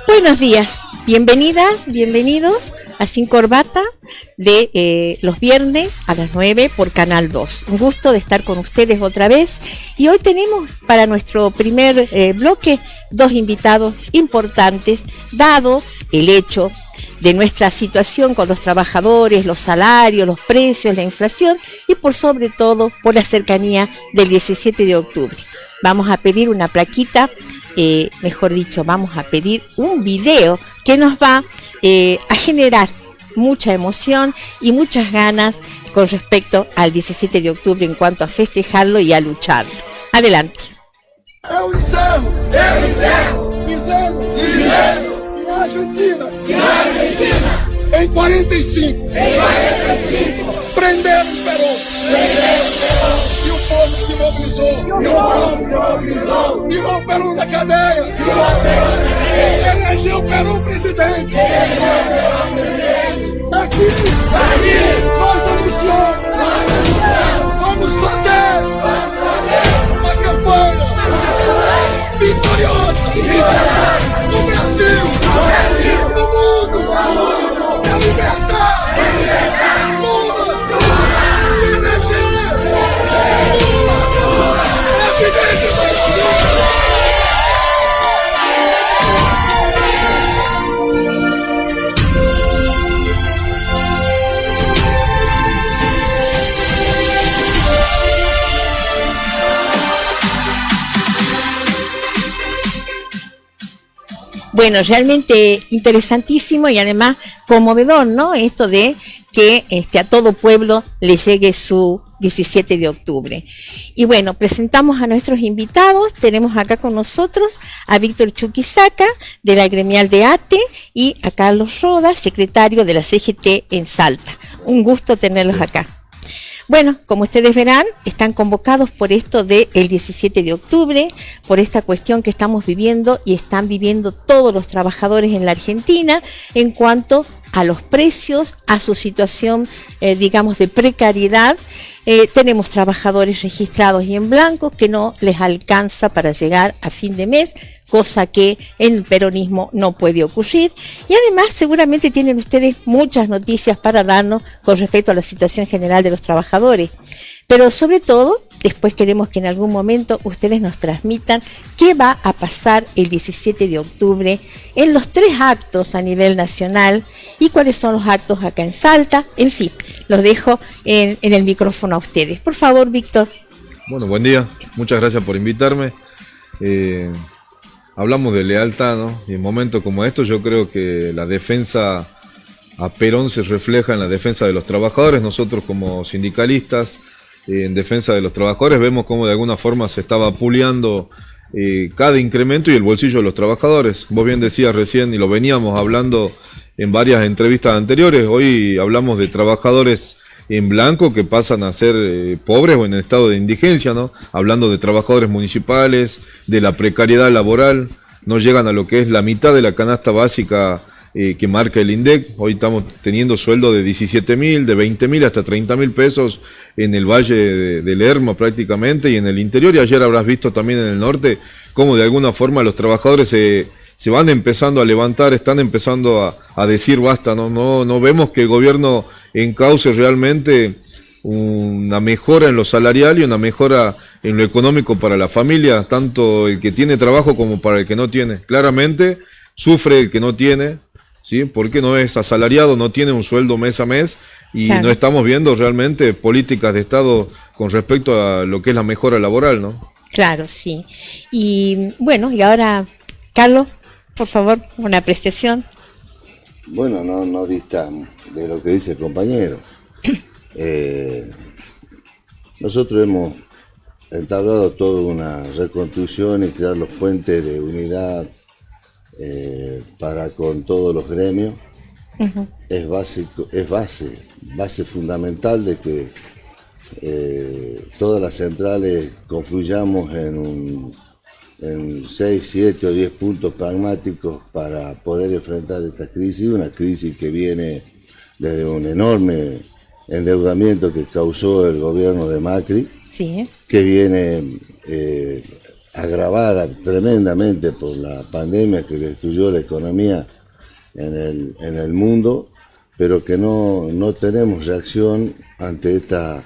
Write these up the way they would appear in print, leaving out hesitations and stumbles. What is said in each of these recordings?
Buenos días, bienvenidas, bienvenidos a Sin Corbata de los viernes a las 9 por Canal 2. Un gusto de estar con ustedes otra vez y hoy tenemos para nuestro primer bloque dos invitados importantes, dado el hecho de nuestra situación con los trabajadores, los salarios, los precios, la inflación y por sobre todo por la cercanía del 17 de octubre. Vamos a pedir una plaquita, mejor dicho, vamos a pedir un video que nos va a generar mucha emoción y muchas ganas con respecto al 17 de octubre en cuanto a festejarlo y a lucharlo. Adelante. Eu encerro, dizendo, que na Argentina, em 45, prenderam o Perón, e o povo se mobilizou, tirou o Perón da cadeia, elegeu o Perón presidente. Aqui, nós anunciamos, vamos fazer uma campanha vitoriosa no Brasil, no mundo, para libertar Lula, eleger Lula, presidente do Brasil. Bueno, realmente interesantísimo y además conmovedor, ¿no? Esto de que a todo pueblo le llegue su 17 de octubre. Y bueno, presentamos a nuestros invitados. Tenemos acá con nosotros a Víctor Chuquisaca, de la gremial de ATE, y a Carlos Rodas, secretario de la CGT en Salta. Un gusto tenerlos acá. Bueno, como ustedes verán, están convocados por esto del 17 de octubre, por esta cuestión que estamos viviendo y están viviendo todos los trabajadores en la Argentina en cuanto a los precios, a su situación, digamos, de precariedad. Tenemos trabajadores registrados y en blanco que no les alcanza para llegar a fin de mes, cosa que en el peronismo no puede ocurrir. Y además seguramente tienen ustedes muchas noticias para darnos con respecto a la situación general de los trabajadores. Pero sobre todo, después queremos que en algún momento ustedes nos transmitan qué va a pasar el 17 de octubre en los 3 actos a nivel nacional y cuáles son los actos acá en Salta. En fin, los dejo en el micrófono a ustedes. Por favor, Víctor. Bueno, buen día. Muchas gracias por invitarme. Hablamos de lealtad, ¿no? Y en momentos como estos yo creo que la defensa a Perón se refleja en la defensa de los trabajadores. Nosotros como sindicalistas, en defensa de los trabajadores, vemos cómo de alguna forma se estaba puliando cada incremento y el bolsillo de los trabajadores. Vos bien decías recién, y lo veníamos hablando en varias entrevistas anteriores, hoy hablamos de trabajadores en blanco que pasan a ser pobres o en estado de indigencia, ¿no? Hablando de trabajadores municipales, de la precariedad laboral, no llegan a lo que es la mitad de la canasta básica que marca el INDEC. Hoy estamos teniendo sueldo de 17.000, de 20.000 hasta 30.000 pesos en el Valle de Lerma prácticamente y en el interior, y ayer habrás visto también en el norte cómo de alguna forma los trabajadores se van empezando a levantar, están empezando a decir basta, no vemos que el gobierno encauce realmente una mejora en lo salarial y una mejora en lo económico para la familia, tanto el que tiene trabajo como para el que no tiene. Claramente sufre el que no tiene, ¿sí? Porque no es asalariado, no tiene un sueldo mes a mes y claro, no estamos viendo realmente políticas de Estado con respecto a lo que es la mejora laboral, ¿no? Claro, sí. Y bueno, y ahora, Carlos, por favor, una apreciación. Bueno, no dista de lo que dice el compañero. Nosotros hemos entablado toda una reconstrucción y crear los puentes de unidad para con todos los gremios. Uh-huh. Es base fundamental de que todas las centrales confluyamos en 6, 7 o 10 puntos pragmáticos para poder enfrentar esta crisis, una crisis que viene desde un enorme endeudamiento que causó el gobierno de Macri, sí, que viene agravada tremendamente por la pandemia que destruyó la economía en el mundo, pero que no tenemos reacción ante esta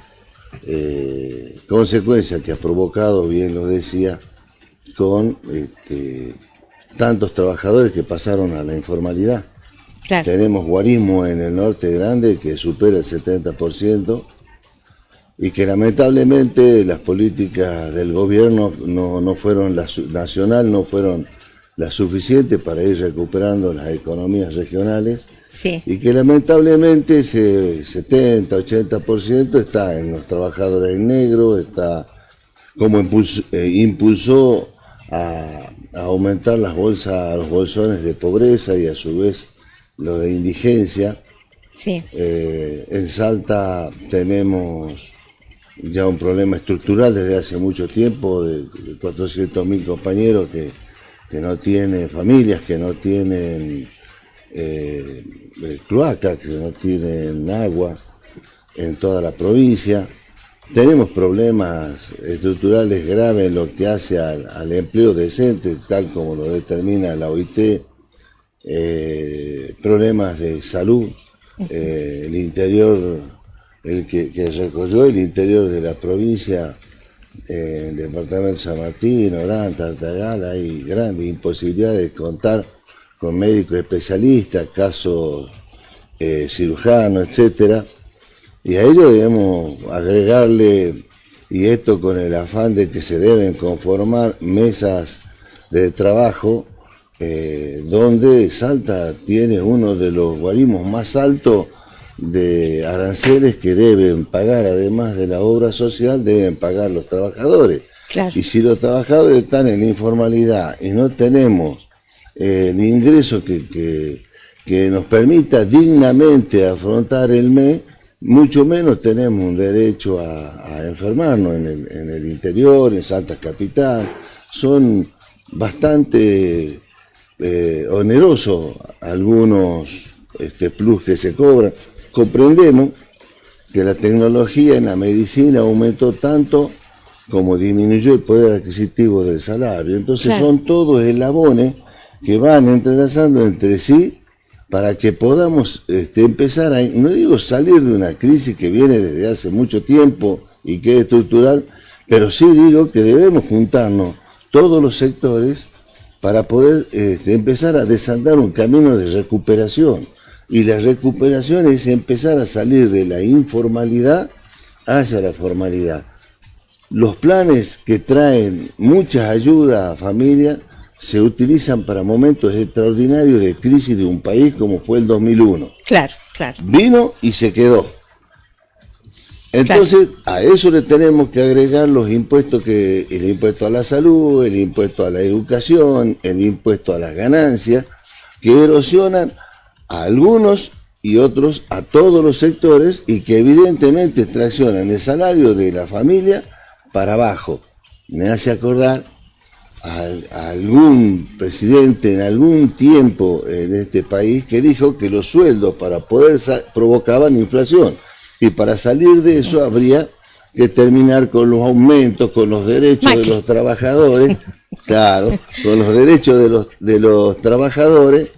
consecuencia que ha provocado, bien lo decía, con tantos trabajadores que pasaron a la informalidad. Claro. Tenemos guarismo en el norte grande que supera el 70%, y que lamentablemente las políticas del gobierno no fueron nacional, no fueron las suficientes para ir recuperando las economías regionales. Sí. Y que lamentablemente ese 70-80% está en los trabajadores en negro, está como impulsó a aumentar los bolsones de pobreza y a su vez lo de indigencia. Sí. En Salta tenemos ya un problema estructural desde hace mucho tiempo de 400.000 compañeros que no tienen familias, que no tienen cloaca, que no tienen agua en toda la provincia. Tenemos problemas estructurales graves en lo que hace al empleo decente, tal como lo determina la OIT, problemas de salud, el interior, el que recorrió el interior de la provincia, el departamento de San Martín, Orán, Tartagal, hay grandes imposibilidades de contar con médicos especialistas, casos cirujanos, etcétera, y a ello debemos agregarle, y esto con el afán de que se deben conformar mesas de trabajo, donde Salta tiene uno de los guarismos más altos de aranceles que deben pagar, además de la obra social, deben pagar los trabajadores. Claro. Y si los trabajadores están en informalidad y no tenemos el ingreso que nos permita dignamente afrontar el mes, mucho menos tenemos un derecho a enfermarnos en el interior, en Salta Capital. Son bastante onerosos algunos plus que se cobran. Comprendemos que la tecnología en la medicina aumentó tanto como disminuyó el poder adquisitivo del salario. Entonces claro, son todos eslabones que van entrelazando entre sí para que podamos empezar a, no digo salir de una crisis que viene desde hace mucho tiempo y que es estructural, pero sí digo que debemos juntarnos todos los sectores para poder empezar a desandar un camino de recuperación. Y la recuperación es empezar a salir de la informalidad hacia la formalidad. Los planes que traen muchas ayudas a familias se utilizan para momentos extraordinarios de crisis de un país como fue el 2001. Claro, claro. Vino y se quedó. Entonces, claro, a eso le tenemos que agregar los impuestos, el impuesto a la salud, el impuesto a la educación, el impuesto a las ganancias, que erosionan a algunos y otros a todos los sectores y que evidentemente traccionan el salario de la familia para abajo. Me hace acordar a algún presidente en algún tiempo en este país que dijo que los sueldos para poder provocaban inflación y para salir de eso habría que terminar con los aumentos, con los derechos de los trabajadores, claro, con los derechos de los trabajadores.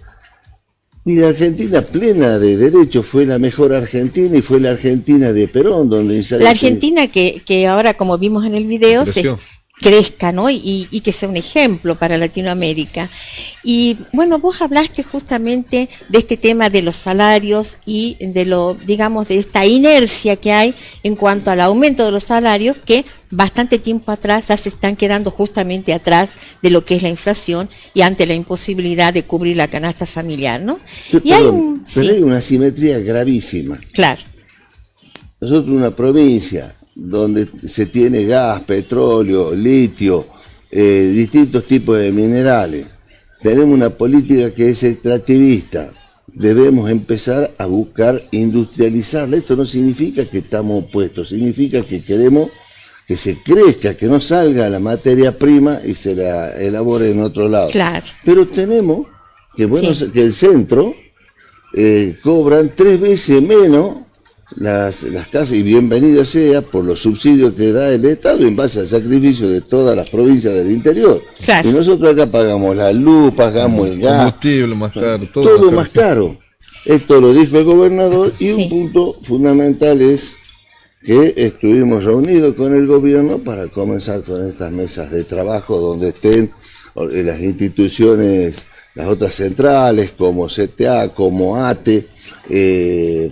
Y la Argentina plena de derechos fue la mejor Argentina y fue la Argentina de Perón, donde la Argentina que ahora, como vimos en el video, se crezca, ¿no? Y que sea un ejemplo para Latinoamérica. Y bueno, vos hablaste justamente de este tema de los salarios y de digamos, de esta inercia que hay en cuanto al aumento de los salarios, que bastante tiempo atrás ya se están quedando justamente atrás de lo que es la inflación y ante la imposibilidad de cubrir la canasta familiar, ¿no? Pero hay una asimetría gravísima. Claro. Nosotros, una provincia donde se tiene gas, petróleo, litio, distintos tipos de minerales, tenemos una política que es extractivista. Debemos empezar a buscar industrializarla. Esto no significa que estamos opuestos, significa que queremos que se crezca, que no salga la materia prima y se la elabore en otro lado. Claro. Pero tenemos que, que el centro cobran 3 veces menos las casas, y bienvenida sea por los subsidios que da el Estado en base al sacrificio de todas las provincias del interior. Claro. Y nosotros acá pagamos la luz, pagamos el gas, combustible más caro, todo más caro. Esto lo dijo el gobernador, y Sí. un punto fundamental es que estuvimos reunidos con el gobierno para comenzar con estas mesas de trabajo donde estén las instituciones, las otras centrales como CTA, como ATE,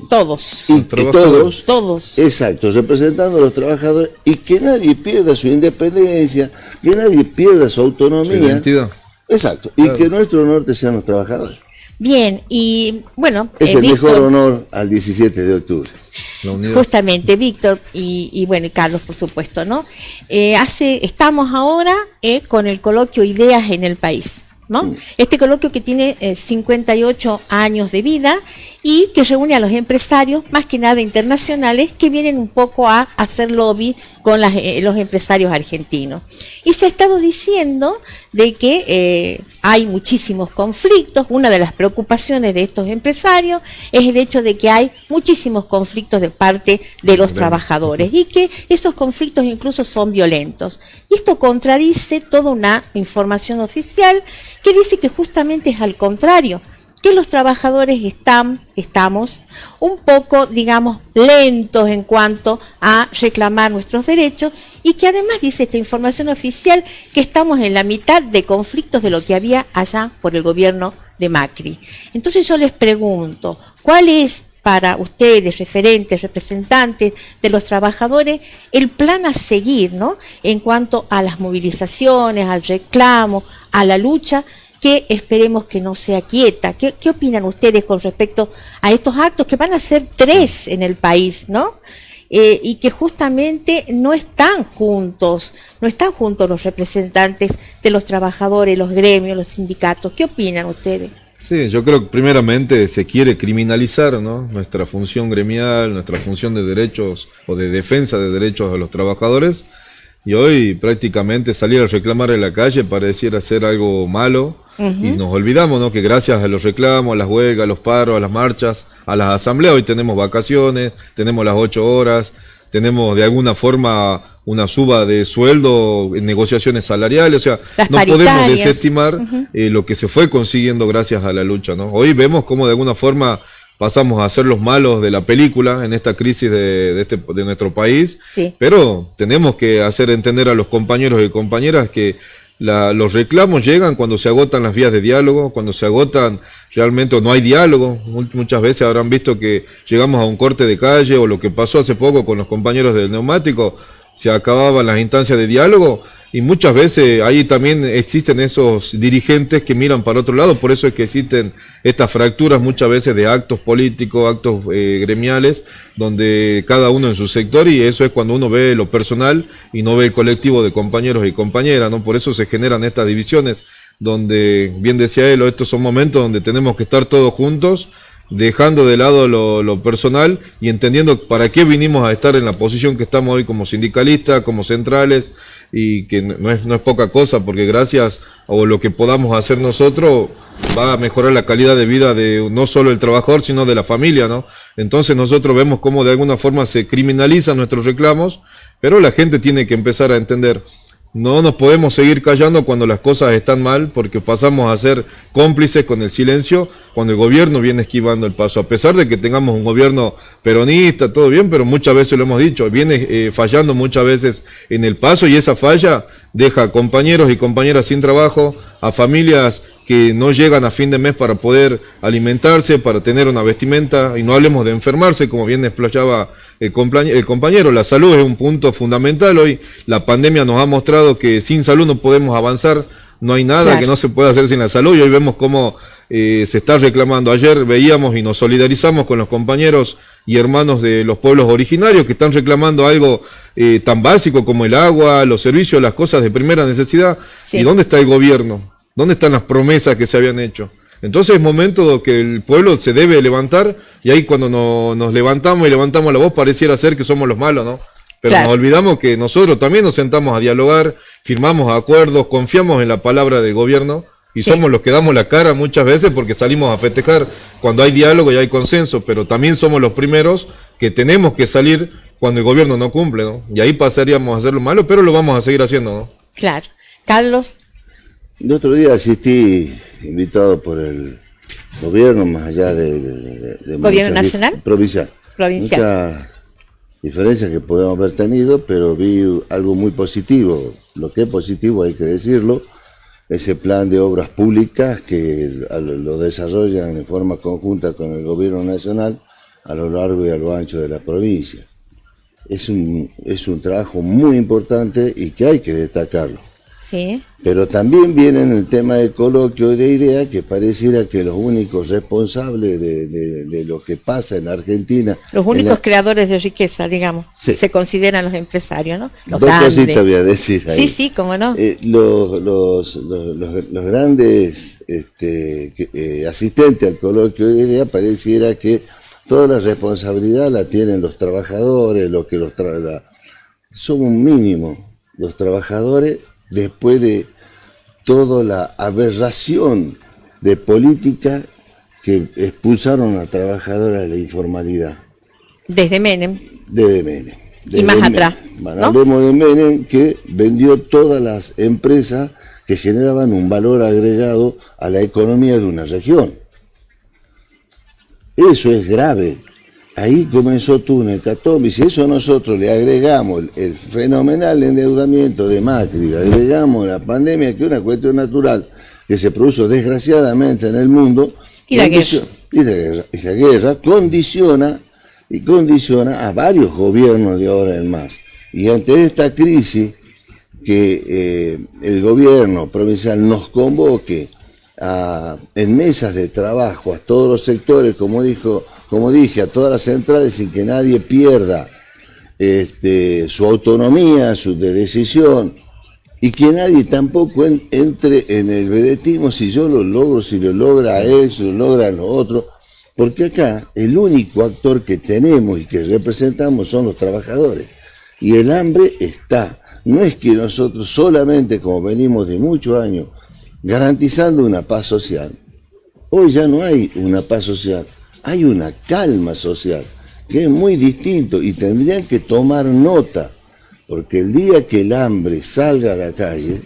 Todos. y trabajadores. Todos. exacto, representando a los trabajadores, y que nadie pierda su independencia, que nadie pierda su Su autonomía. identidad. Exacto, Claro. y que nuestro norte sean los trabajadores. Bien, y bueno, Es el Víctor, mejor honor al 17 de octubre. La unidad. justamente Víctor y bueno, y Carlos, por supuesto, ¿no? Estamos ahora con el coloquio Ideas en el País, ¿no? Este coloquio que tiene 58 años de vida y que reúne a los empresarios, más que nada internacionales, que vienen un poco a hacer lobby con los empresarios argentinos. Y se ha estado diciendo de que hay muchísimos conflictos. Una de las preocupaciones de estos empresarios es el hecho de que hay muchísimos conflictos de parte de los trabajadores y que esos conflictos incluso son violentos. Y esto contradice toda una información oficial que dice que justamente es al contrario, que los trabajadores estamos un poco, digamos, lentos en cuanto a reclamar nuestros derechos, y que además dice esta información oficial que estamos en la mitad de conflictos de lo que había allá por el gobierno de Macri. Entonces yo les pregunto, ¿cuál es para ustedes, referentes, representantes de los trabajadores, el plan a seguir, ¿no? En cuanto a las movilizaciones, al reclamo, a la lucha, que esperemos que no sea quieta? ¿Qué opinan ustedes con respecto a estos actos que van a ser 3 en el país, ¿no? Y que justamente no están juntos los representantes de los trabajadores, los gremios, los sindicatos? ¿Qué opinan ustedes? Sí, yo creo que primeramente se quiere criminalizar, ¿no? Nuestra función gremial, nuestra función de derechos o de defensa de derechos de los trabajadores, y hoy prácticamente salir a reclamar en la calle pareciera ser algo malo. Y nos olvidamos, ¿no? Que gracias a los reclamos, a las huelgas, a los paros, a las marchas, a las asambleas, hoy tenemos vacaciones, tenemos las 8 horas, tenemos de alguna forma una suba de sueldo en negociaciones salariales, o sea, Las no podemos paritarias. desestimar lo que se fue consiguiendo gracias a la lucha, ¿no? Hoy vemos cómo de alguna forma pasamos a ser los malos de la película en esta crisis de nuestro país, Sí. pero tenemos que hacer entender a los compañeros y compañeras que los reclamos llegan cuando se agotan las vías de diálogo, cuando se agotan realmente o no hay diálogo. Muchas veces habrán visto que llegamos a un corte de calle, o lo que pasó hace poco con los compañeros del neumático, se acababan las instancias de diálogo, y muchas veces ahí también existen esos dirigentes que miran para otro lado. Por eso es que existen estas fracturas muchas veces de actos políticos, actos gremiales, donde cada uno en su sector, y eso es cuando uno ve lo personal y no ve el colectivo de compañeros y compañeras, ¿no? Por eso se generan estas divisiones, donde, bien decía él, estos son momentos donde tenemos que estar todos juntos, dejando de lado lo personal y entendiendo para qué vinimos a estar en la posición que estamos hoy como sindicalistas, como centrales, y que no es poca cosa, porque gracias a lo que podamos hacer nosotros va a mejorar la calidad de vida de no solo el trabajador, sino de la familia, ¿no? Entonces nosotros vemos cómo de alguna forma se criminalizan nuestros reclamos, pero la gente tiene que empezar a entender. No nos podemos seguir callando cuando las cosas están mal, porque pasamos a ser cómplices con el silencio cuando el gobierno viene esquivando el paso. A pesar de que tengamos un gobierno peronista, todo bien, pero muchas veces lo hemos dicho, viene fallando muchas veces en el paso, y esa falla deja a compañeros y compañeras sin trabajo, a familias que no llegan a fin de mes para poder alimentarse, para tener una vestimenta, y no hablemos de enfermarse, como bien explayaba el compañero. La salud es un punto fundamental. Hoy la pandemia nos ha mostrado que sin salud no podemos avanzar, no hay nada que no se pueda hacer sin la salud, y hoy vemos cómo se está reclamando. Ayer veíamos y nos solidarizamos con los compañeros y hermanos de los pueblos originarios que están reclamando algo tan básico como el agua, los servicios, las cosas de primera necesidad. Sí. ¿Y dónde está el gobierno? ¿Dónde están las promesas que se habían hecho? Entonces es momento de que el pueblo se debe levantar, y ahí cuando nos levantamos y levantamos la voz pareciera ser que somos los malos, ¿no? Pero Claro. nos olvidamos que nosotros también nos sentamos a dialogar, firmamos acuerdos, confiamos en la palabra del gobierno, y Sí. somos los que damos la cara muchas veces porque salimos a festejar cuando hay diálogo y hay consenso, pero también somos los primeros que tenemos que salir cuando el gobierno no cumple, ¿no? Y ahí pasaríamos a hacer lo malo, pero lo vamos a seguir haciendo, ¿no? Claro. Carlos. El otro día asistí, invitado por el gobierno, más allá de ¿Gobierno nacional? Provincial. Provincial. Muchas diferencias que podemos haber tenido, pero vi algo muy positivo. Lo que es positivo hay que decirlo, ese plan de obras públicas que lo desarrollan en forma conjunta con el gobierno nacional a lo largo y a lo ancho de la provincia. Es un trabajo muy importante y que hay que destacarlo. Sí. Pero también viene en el tema del coloquio de ideas que pareciera que los únicos responsables de lo que pasa en Argentina... Los únicos creadores de riqueza, digamos, sí, se consideran los empresarios, ¿no? Los dos grandes. Cositas voy a decir ahí. Sí, sí, cómo no. Los grandes asistentes al coloquio de ideas pareciera que toda la responsabilidad la tienen los trabajadores, son un mínimo los trabajadores después de toda la aberración de política que expulsaron a trabajadores de la informalidad. Desde Menem. Desde Menem. Y más atrás. Bueno, hablemos de Menem, que vendió todas las empresas que generaban un valor agregado a la economía de una región. Eso es grave. Ahí comenzó todo un hecatombe. Si eso nosotros le agregamos el fenomenal endeudamiento de Macri, le agregamos la pandemia, que es una cuestión natural que se produjo desgraciadamente en el mundo, y la guerra condiciona a varios gobiernos de ahora en más. Y ante esta crisis que el gobierno provincial nos convoque en mesas de trabajo a todos los sectores, como dije, a todas las centrales, sin que nadie pierda su autonomía, de decisión, y que nadie tampoco entre en el vedetismo si yo lo logro, si lo logra él, si lo logran los otros, porque acá el único actor que tenemos y que representamos son los trabajadores, y el hambre está. No es que nosotros solamente, como venimos de muchos años, garantizando una paz social. Hoy ya no hay una paz social, hay una calma social, que es muy distinto y tendrían que tomar nota, porque el día que el hambre salga a la calle,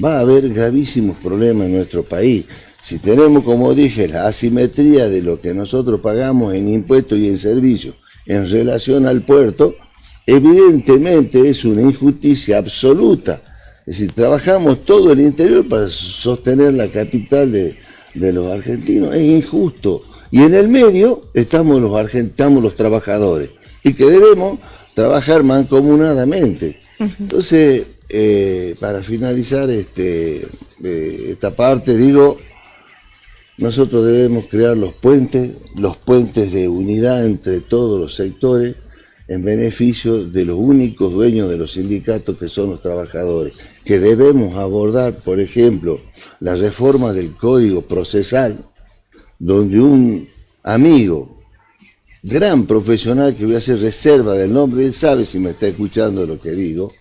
va a haber gravísimos problemas en nuestro país. Si tenemos, como dije, la asimetría de lo que nosotros pagamos en impuestos y en servicios en relación al puerto, evidentemente es una injusticia absoluta. Es decir, trabajamos todo el interior para sostener la capital de los argentinos, es injusto. Y en el medio estamos los trabajadores, y que debemos trabajar mancomunadamente. Entonces, para finalizar esta parte, digo, nosotros debemos crear los puentes de unidad entre todos los sectores, en beneficio de los únicos dueños de los sindicatos, que son los trabajadores, que debemos abordar, por ejemplo, la reforma del Código Procesal, donde un amigo, gran profesional, que voy a hacer reserva del nombre, él sabe si me está escuchando lo que digo,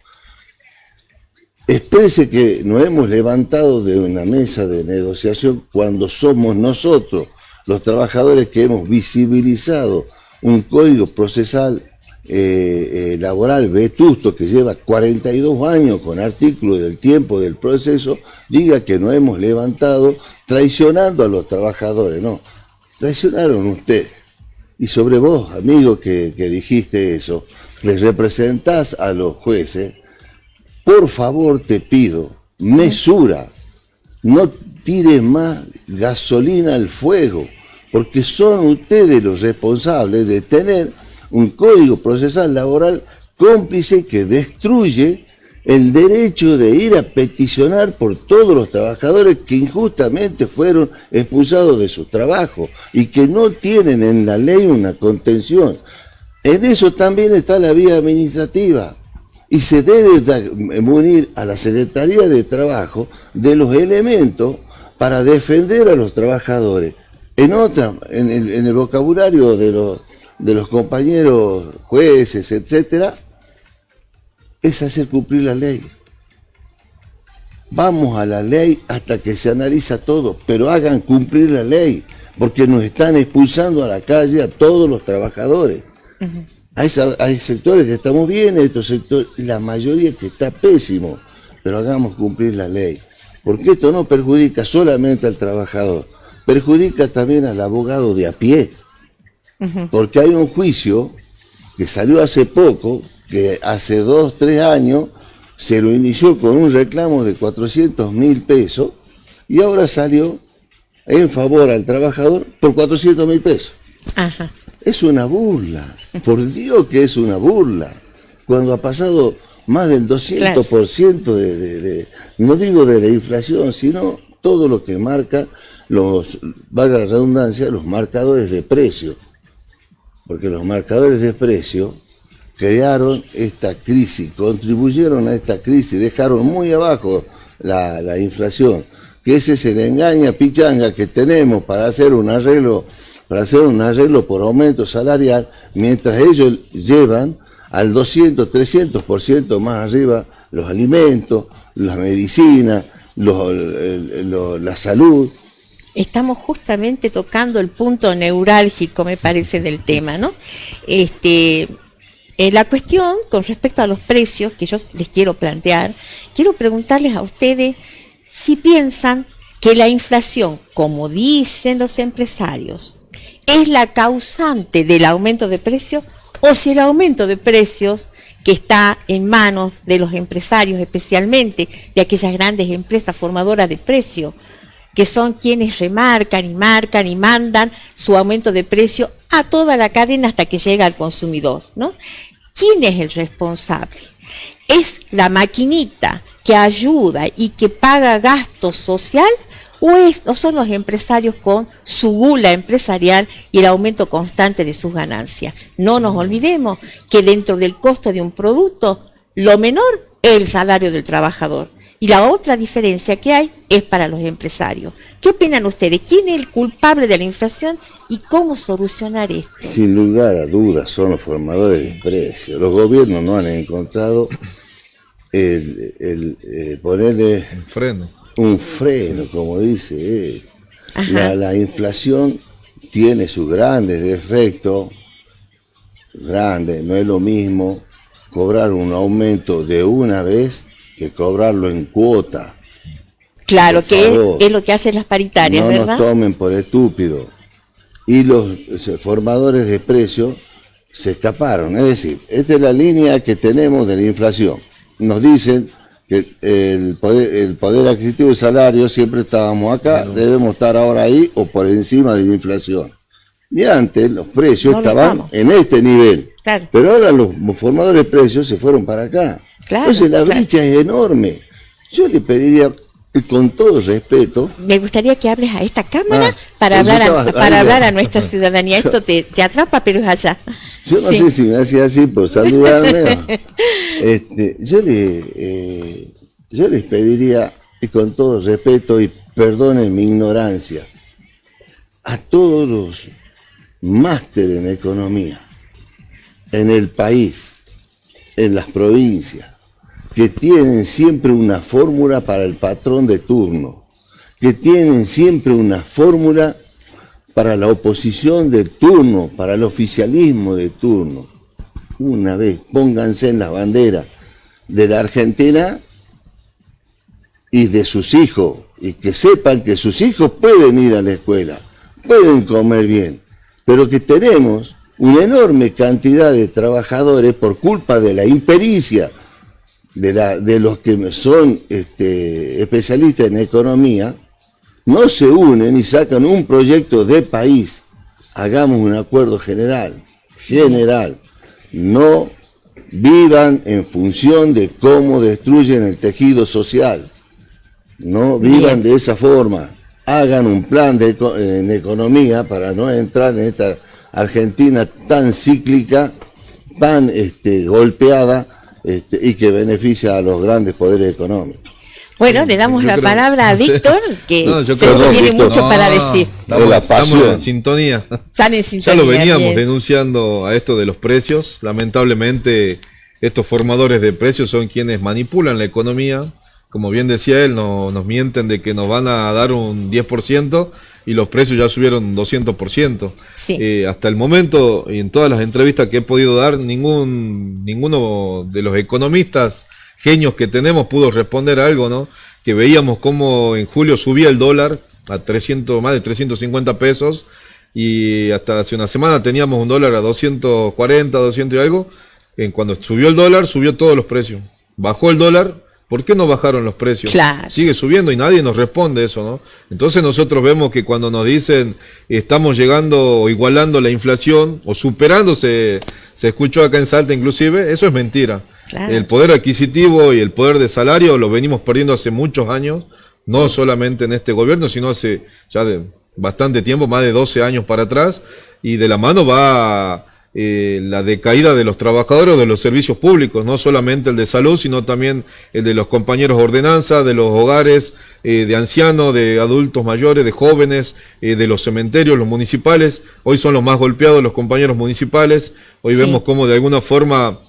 exprese que nos hemos levantado de una mesa de negociación cuando somos nosotros, los trabajadores, que hemos visibilizado un código procesal laboral vetusto que lleva 42 años con artículos del tiempo del proceso, diga que nos hemos levantado traicionando a los trabajadores. No, traicionaron ustedes. Y sobre vos, amigo, que dijiste eso, les representás a los jueces, por favor te pido, mesura, no tires más gasolina al fuego, porque son ustedes los responsables de tener un código procesal laboral cómplice que destruye el derecho de ir a peticionar por todos los trabajadores que injustamente fueron expulsados de su trabajo y que no tienen en la ley una contención. En eso también está la vía administrativa, y se debe munir a la Secretaría de Trabajo de los elementos para defender a los trabajadores. En el vocabulario de los compañeros jueces, etcétera, es hacer cumplir la ley. Vamos a la ley hasta que se analiza todo, pero hagan cumplir la ley, porque nos están expulsando a la calle a todos los trabajadores. Hay sectores que estamos bien, hay otros sectores, la mayoría que está pésimo, pero hagamos cumplir la ley. Porque esto no perjudica solamente al trabajador, perjudica también al abogado de a pie. Porque hay un juicio que salió hace poco, que hace 2, 3 años, se lo inició con un reclamo de 400.000 pesos y ahora salió en favor al trabajador por 400.000 pesos. Ajá. Es una burla, por Dios que es una burla. Cuando ha pasado más del 200% no digo de la inflación, sino todo lo que marca valga la redundancia, los marcadores de precio. Porque los marcadores de precio crearon esta crisis, contribuyeron a esta crisis, dejaron muy abajo la inflación, que ese es el engaña pichanga que tenemos para hacer un arreglo por aumento salarial, mientras ellos llevan al 200, 300% más arriba los alimentos, las medicinas, la salud. Estamos justamente tocando el punto neurálgico, me parece, del tema, ¿no? La cuestión con respecto a los precios que yo les quiero plantear, quiero preguntarles a ustedes si piensan que la inflación, como dicen los empresarios, es la causante del aumento de precios, o si el aumento de precios que está en manos de los empresarios, especialmente de aquellas grandes empresas formadoras de precios, que son quienes remarcan y marcan y mandan su aumento de precio a toda la cadena hasta que llega al consumidor, ¿no? ¿Quién es el responsable? ¿Es la maquinita que ayuda y que paga gasto social o son los empresarios con su gula empresarial y el aumento constante de sus ganancias? No nos olvidemos que dentro del costo de un producto, lo menor es el salario del trabajador. Y la otra diferencia que hay es para los empresarios. ¿Qué opinan ustedes? ¿Quién es el culpable de la inflación y cómo solucionar esto? Sin lugar a dudas son los formadores de precios. Los gobiernos no han encontrado ponerle un freno, como dice él. La inflación tiene sus grandes defectos, no es lo mismo cobrar un aumento de una vez que cobrarlo en cuota. Claro, que es lo que hacen las paritarias, no, ¿verdad? No nos tomen por estúpidos. Y los formadores de precios se escaparon. Es decir, esta es la línea que tenemos de la inflación. Nos dicen que el poder adquisitivo y salario siempre estábamos acá, debemos estar ahora ahí o por encima de la inflación. Y antes los precios estaban en este nivel. Claro. Pero ahora los formadores de precios se fueron para acá. Claro, entonces la brecha es enorme. Yo le pediría, con todo respeto... Me gustaría que hables a esta cámara para hablar a nuestra ciudadanía. Esto te atrapa, pero es allá. Yo no sé si me hacía así por saludarme. Yo les pediría, con todo respeto, y perdonen mi ignorancia, a todos los másteres en economía, en el país, en las provincias, que tienen siempre una fórmula para el patrón de turno, que tienen siempre una fórmula para la oposición de turno, para el oficialismo de turno. Una vez pónganse en la bandera de la Argentina y de sus hijos, y que sepan que sus hijos pueden ir a la escuela, pueden comer bien, pero que tenemos una enorme cantidad de trabajadores por culpa de la impericia de los que son especialistas en economía, no se unen y sacan un proyecto de país. Hagamos un acuerdo general, no vivan en función de cómo destruyen el tejido social, no vivan de esa forma, hagan un plan en economía para no entrar en esta Argentina tan cíclica, tan golpeada, y que beneficia a los grandes poderes económicos. Bueno, le damos la palabra a Víctor, que tiene mucho para decir. Estamos en sintonía. Están en sintonía. Ya lo veníamos denunciando a esto de los precios. Lamentablemente, estos formadores de precios son quienes manipulan la economía. Como bien decía él, nos mienten de que nos van a dar un 10% y los precios ya subieron 200%. Sí. Hasta el momento, y en todas las entrevistas que he podido dar, ninguno de los economistas genios que tenemos pudo responder a algo, ¿no? Que veíamos cómo en julio subía el dólar a más de 350 pesos, y hasta hace una semana teníamos un dólar a 240, 200 y algo. Cuando subió el dólar, subió todos los precios. Bajó el dólar, ¿por qué no bajaron los precios? Claro. Sigue subiendo y nadie nos responde eso, ¿no? Entonces nosotros vemos que cuando nos dicen estamos llegando o igualando la inflación o superándose, se escuchó acá en Salta inclusive, eso es mentira. Claro. El poder adquisitivo y el poder de salario lo venimos perdiendo hace muchos años, no solamente en este gobierno, sino hace ya de bastante tiempo, más de 12 años para atrás, y de la mano va la decaída de los trabajadores de los servicios públicos, no solamente el de salud, sino también el de los compañeros de ordenanza, de los hogares de ancianos, de adultos mayores, de jóvenes, de los cementerios, los municipales. Hoy son los más golpeados los compañeros municipales. Hoy Sí. vemos cómo de alguna forma,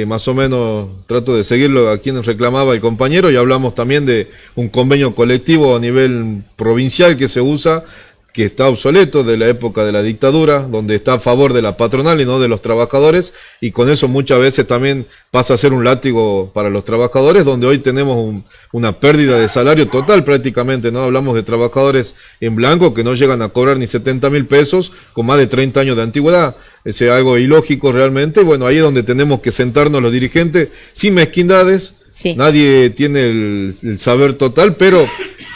más o menos trato de seguirlo a quien reclamaba el compañero, y hablamos también de un convenio colectivo a nivel provincial que se usa, que está obsoleto de la época de la dictadura, donde está a favor de la patronal y no de los trabajadores, y con eso muchas veces también pasa a ser un látigo para los trabajadores, donde hoy tenemos una pérdida de salario total prácticamente, ¿no? Hablamos de trabajadores en blanco que no llegan a cobrar ni 70.000 pesos con más de 30 años de antigüedad. Es algo ilógico realmente, y bueno, ahí es donde tenemos que sentarnos los dirigentes sin mezquindades. Sí. Nadie tiene el saber total, pero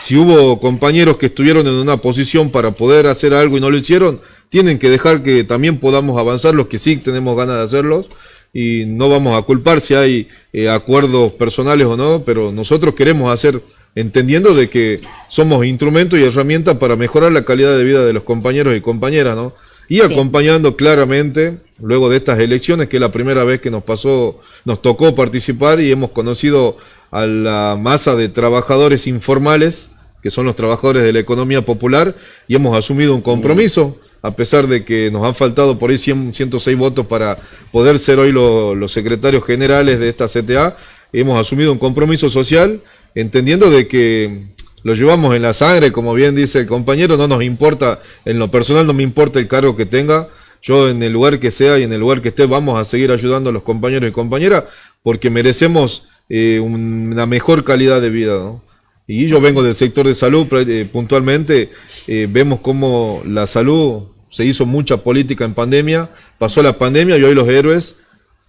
si hubo compañeros que estuvieron en una posición para poder hacer algo y no lo hicieron, tienen que dejar que también podamos avanzar los que sí tenemos ganas de hacerlo, y no vamos a culpar si hay acuerdos personales o no, pero nosotros queremos hacer, entendiendo de que somos instrumentos y herramientas para mejorar la calidad de vida de los compañeros y compañeras, ¿no? Y acompañando claramente, luego de estas elecciones, que es la primera vez que nos tocó participar, y hemos conocido a la masa de trabajadores informales, que son los trabajadores de la economía popular, y hemos asumido un compromiso, a pesar de que nos han faltado por ahí 106 votos para poder ser hoy los secretarios generales de esta CTA. Hemos asumido un compromiso social, entendiendo de que lo llevamos en la sangre, como bien dice el compañero. No nos importa, en lo personal no me importa el cargo que tenga. Yo en el lugar que sea y en el lugar que esté vamos a seguir ayudando a los compañeros y compañeras, porque merecemos una mejor calidad de vida, ¿no? Y yo vengo del sector de salud, puntualmente vemos cómo la salud se hizo mucha política en pandemia, pasó la pandemia y hoy los héroes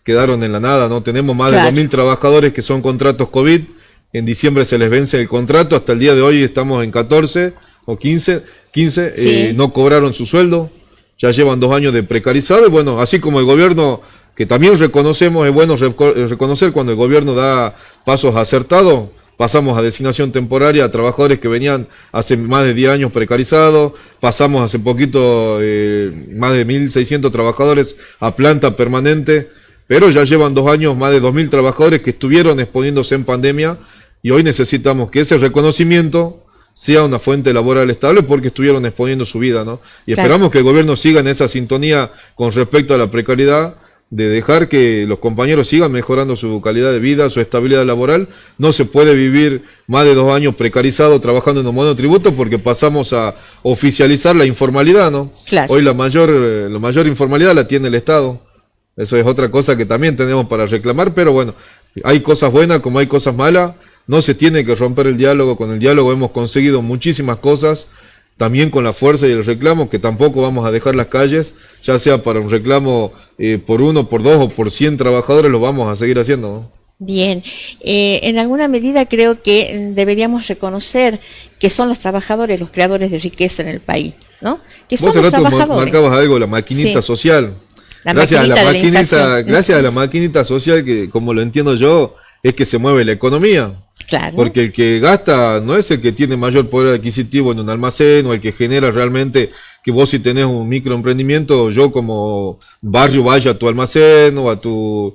quedaron en la nada, ¿no? Tenemos más de 2.000 trabajadores que son contratos COVID. En diciembre se les vence el contrato, hasta el día de hoy estamos en 14 o 15, Sí. No cobraron su sueldo, ya llevan 2 años de precarizado, y bueno, así como el gobierno, que también reconocemos, es bueno reconocer cuando el gobierno da pasos acertados. Pasamos a designación temporaria a trabajadores que venían hace más de 10 años precarizados, pasamos hace poquito más de 1.600 trabajadores a planta permanente, pero ya llevan 2 años más de 2.000 trabajadores que estuvieron exponiéndose en pandemia, y hoy necesitamos que ese reconocimiento sea una fuente laboral estable porque estuvieron exponiendo su vida, ¿no? Y esperamos que el gobierno siga en esa sintonía con respecto a la precariedad, de dejar que los compañeros sigan mejorando su calidad de vida, su estabilidad laboral. No se puede vivir más de 2 años precarizado trabajando en un monotributo, porque pasamos a oficializar la informalidad, ¿no? Claro. Hoy la mayor informalidad la tiene el Estado. Eso es otra cosa que también tenemos para reclamar, pero bueno, hay cosas buenas como hay cosas malas. No se tiene que romper el diálogo. Con el diálogo hemos conseguido muchísimas cosas, también con la fuerza y el reclamo, que tampoco vamos a dejar las calles, ya sea para un reclamo por 1, por 2 o por 100 trabajadores, lo vamos a seguir haciendo, ¿no? Bien, en alguna medida creo que deberíamos reconocer que son los trabajadores los creadores de riqueza en el país, ¿no? Que son Vos hace los rato trabajadores. marcabas algo, la maquinita social. Gracias a la maquinita social, que como lo entiendo yo, es que se mueve la economía. Claro. Porque el que gasta no es el que tiene mayor poder adquisitivo en un almacén, o el que genera realmente que vos, si tenés un microemprendimiento, yo como barrio vaya a tu almacén o a tu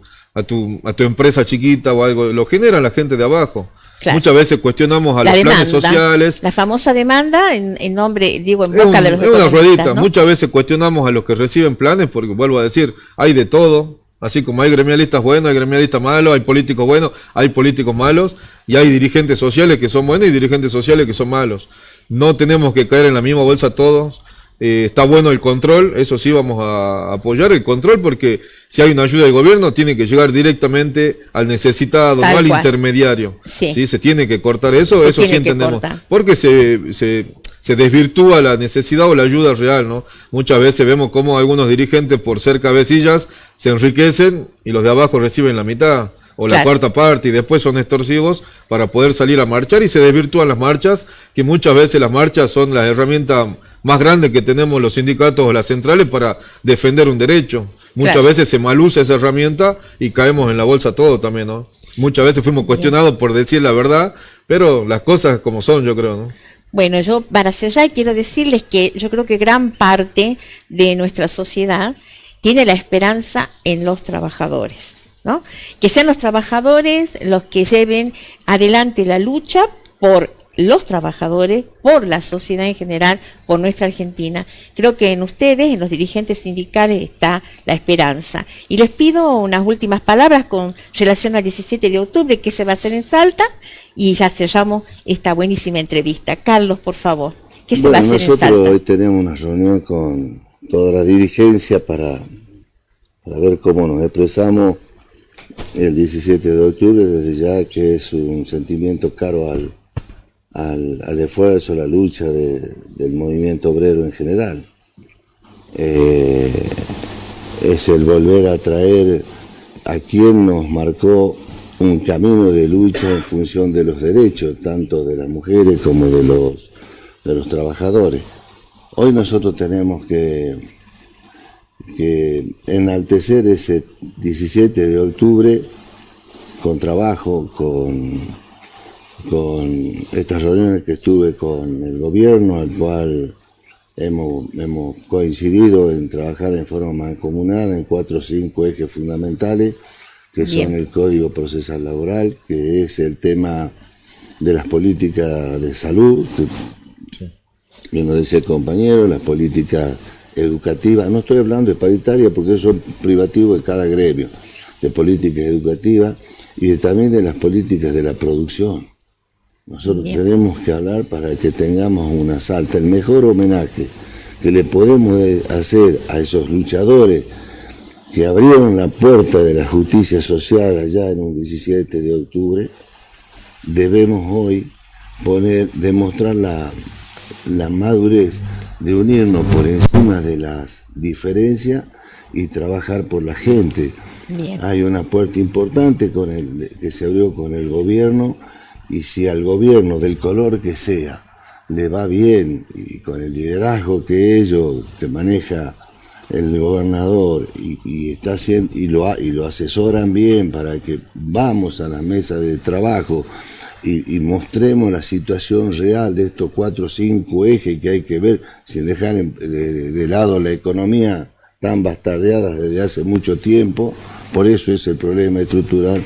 empresa chiquita o algo, lo genera la gente de abajo. Claro. Muchas veces cuestionamos a los planes sociales. La famosa demanda en nombre, digo, en boca de los economistas, es una ruedita, ¿no? Muchas veces cuestionamos a los que reciben planes, porque vuelvo a decir, hay de todo. Así como hay gremialistas buenos, hay gremialistas malos, hay políticos buenos, hay políticos malos, y hay dirigentes sociales que son buenos y dirigentes sociales que son malos. No tenemos que caer en la misma bolsa todos. Está bueno el control, eso sí vamos a apoyar el control, porque si hay una ayuda del gobierno tiene que llegar directamente al necesitado, no al intermediario. Sí. Se tiene que cortar eso, eso sí entendemos. Porque se desvirtúa la necesidad o la ayuda real, ¿no? Muchas veces vemos cómo algunos dirigentes, por ser cabecillas, se enriquecen y los de abajo reciben la mitad o la cuarta parte, y después son extorsivos para poder salir a marchar, y se desvirtúan las marchas, que muchas veces las marchas son las herramientas más grandes que tenemos los sindicatos o las centrales para defender un derecho. Muchas veces se malusa esa herramienta y caemos en la bolsa todo también, ¿no? Muchas veces fuimos cuestionados por decir la verdad, pero las cosas como son, yo creo, ¿no? Bueno, yo para cerrar quiero decirles que yo creo que gran parte de nuestra sociedad tiene la esperanza en los trabajadores, ¿no? Que sean los trabajadores los que lleven adelante la lucha por los trabajadores, por la sociedad en general, por nuestra Argentina. Creo que en ustedes, en los dirigentes sindicales, está la esperanza. Y les pido unas últimas palabras con relación al 17 de octubre, que se va a hacer en Salta, y ya cerramos esta buenísima entrevista. Carlos, por favor, ¿qué se va a hacer en Salta? Nosotros hoy tenemos una reunión con toda la dirigencia para ver cómo nos expresamos el 17 de octubre, desde ya que es un sentimiento caro al esfuerzo, a la lucha del movimiento obrero en general. Es el volver a traer a quien nos marcó un camino de lucha en función de los derechos, tanto de las mujeres como de los trabajadores. Hoy nosotros tenemos que enaltecer ese 17 de octubre con trabajo, con estas reuniones que estuve con el gobierno, al cual hemos coincidido en trabajar en forma mancomunada en 4 o 5 ejes fundamentales, que son el Código Procesal Laboral, que es el tema de las políticas de salud, que bien lo decía el compañero, las políticas educativas, no estoy hablando de paritaria porque eso es privativo de cada gremio, de políticas educativas y también de las políticas de la producción. Nosotros tenemos que hablar para que tengamos una Salta. El mejor homenaje que le podemos hacer a esos luchadores que abrieron la puerta de la justicia social allá en un 17 de octubre, debemos hoy demostrar la madurez de unirnos por encima de las diferencias y trabajar por la gente. Hay una puerta importante que se abrió con el gobierno, y si al gobierno del color que sea le va bien, y con el liderazgo que maneja el gobernador y está haciendo y lo asesoran bien para que vamos a la mesa de trabajo y mostremos la situación real de estos 4 o 5 ejes que hay que ver, sin dejar de lado la economía tan bastardeada desde hace mucho tiempo. Por eso es el problema estructural.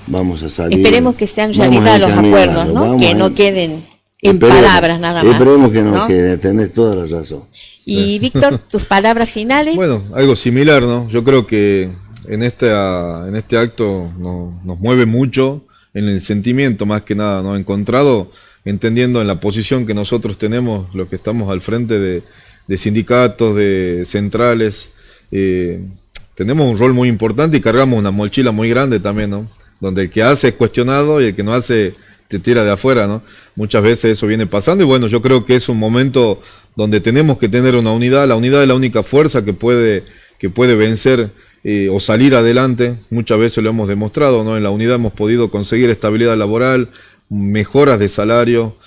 Vamos a salir. Esperemos que sean realidad los acuerdos, ¿no? Que no queden en palabras nada más. Esperemos que no queden, tenés toda la razón. Y Víctor, tus palabras finales. Bueno, algo similar, ¿no? Yo creo que en este acto nos mueve mucho en el sentimiento, más que nada, ¿no? Encontrado, entendiendo en la posición que nosotros tenemos, los que estamos al frente de sindicatos, de centrales, tenemos un rol muy importante y cargamos una mochila muy grande también, ¿no? Donde el que hace es cuestionado y el que no hace te tira de afuera, ¿no? Muchas veces eso viene pasando y bueno, yo creo que es un momento donde tenemos que tener una unidad. La unidad es la única fuerza que puede vencer o salir adelante. Muchas veces lo hemos demostrado, ¿no? En la unidad hemos podido conseguir estabilidad laboral, mejoras de salario,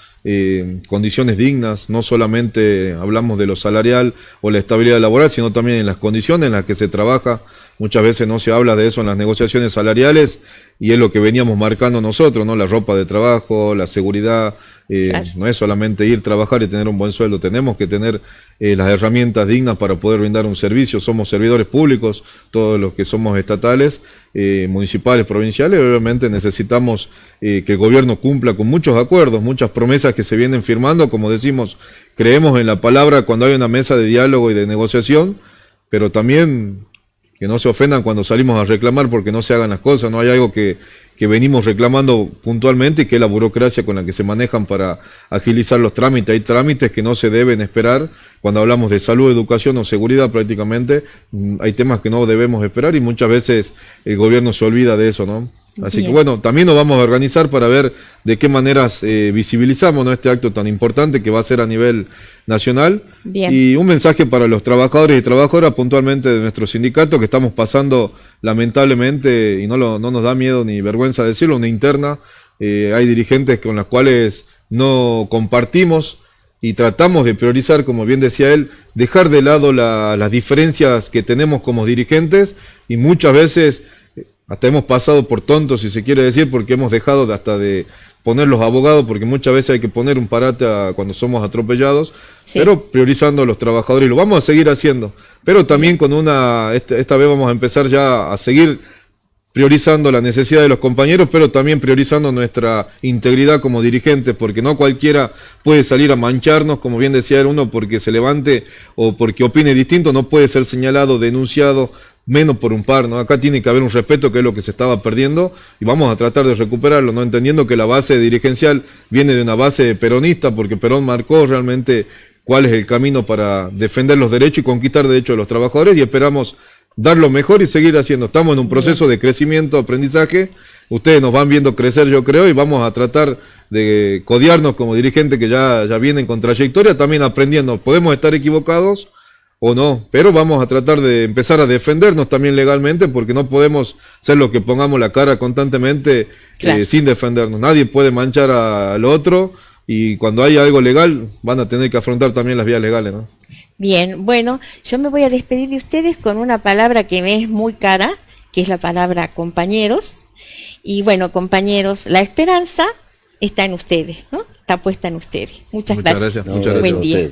condiciones dignas. No solamente hablamos de lo salarial o la estabilidad laboral, sino también en las condiciones en las que se trabaja. Muchas veces no se habla de eso en las negociaciones salariales y es lo que veníamos marcando nosotros, ¿no? La ropa de trabajo, la seguridad, claro. No es solamente ir a trabajar y tener un buen sueldo, tenemos que tener las herramientas dignas para poder brindar un servicio. Somos servidores públicos, todos los que somos estatales, municipales, provinciales, obviamente necesitamos que el gobierno cumpla con muchos acuerdos, muchas promesas que se vienen firmando. Como decimos, creemos en la palabra cuando hay una mesa de diálogo y de negociación, pero también que no se ofendan cuando salimos a reclamar porque no se hagan las cosas, no hay algo que venimos reclamando puntualmente, que es la burocracia con la que se manejan para agilizar los trámites. Hay trámites que no se deben esperar. Cuando hablamos de salud, educación o seguridad, prácticamente hay temas que no debemos esperar y muchas veces el gobierno se olvida de eso, ¿no? Así Bien. que bueno, también nos vamos a organizar para ver de qué maneras visibilizamos, ¿no?, este acto tan importante que va a ser a nivel nacional. Bien. Y un mensaje para los trabajadores y trabajadoras puntualmente de nuestro sindicato, que estamos pasando lamentablemente, y no nos da miedo ni vergüenza decirlo, una interna. Hay dirigentes con las cuales no compartimos y tratamos de priorizar, como bien decía él, dejar de lado las diferencias que tenemos como dirigentes, y muchas veces hasta hemos pasado por tontos, si se quiere decir, porque hemos dejado hasta de poner los abogados, porque muchas veces hay que poner un parate cuando somos atropellados, Sí. pero priorizando a los trabajadores, y lo vamos a seguir haciendo, pero también con esta vez vamos a empezar ya a seguir priorizando la necesidad de los compañeros, pero también priorizando nuestra integridad como dirigentes, porque no cualquiera puede salir a mancharnos, como bien decía uno, porque se levante o porque opine distinto, no puede ser señalado, denunciado, menos por un par, ¿no? Acá tiene que haber un respeto, que es lo que se estaba perdiendo, y vamos a tratar de recuperarlo, ¿no? Entendiendo que la base dirigencial viene de una base peronista, porque Perón marcó realmente cuál es el camino para defender los derechos y conquistar derechos de los trabajadores, y esperamos dar lo mejor y seguir haciendo. Estamos en un proceso de crecimiento, aprendizaje, ustedes nos van viendo crecer, yo creo, y vamos a tratar de codearnos como dirigentes que ya vienen con trayectoria, también aprendiendo. Podemos estar equivocados o no, pero vamos a tratar de empezar a defendernos también legalmente, porque no podemos ser los que pongamos la cara constantemente Claro. sin defendernos. Nadie puede manchar al otro, y cuando haya algo legal van a tener que afrontar también las vías legales, ¿no? Bien, bueno, yo me voy a despedir de ustedes con una palabra que me es muy cara, que es la palabra compañeros. Y bueno, compañeros, la esperanza está en ustedes, ¿no? Está puesta en ustedes. Muchas gracias. No, Muchas gracias Buen a día. usted.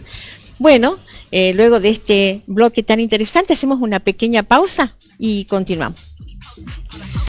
Bueno, luego de este bloque tan interesante hacemos una pequeña pausa y continuamos.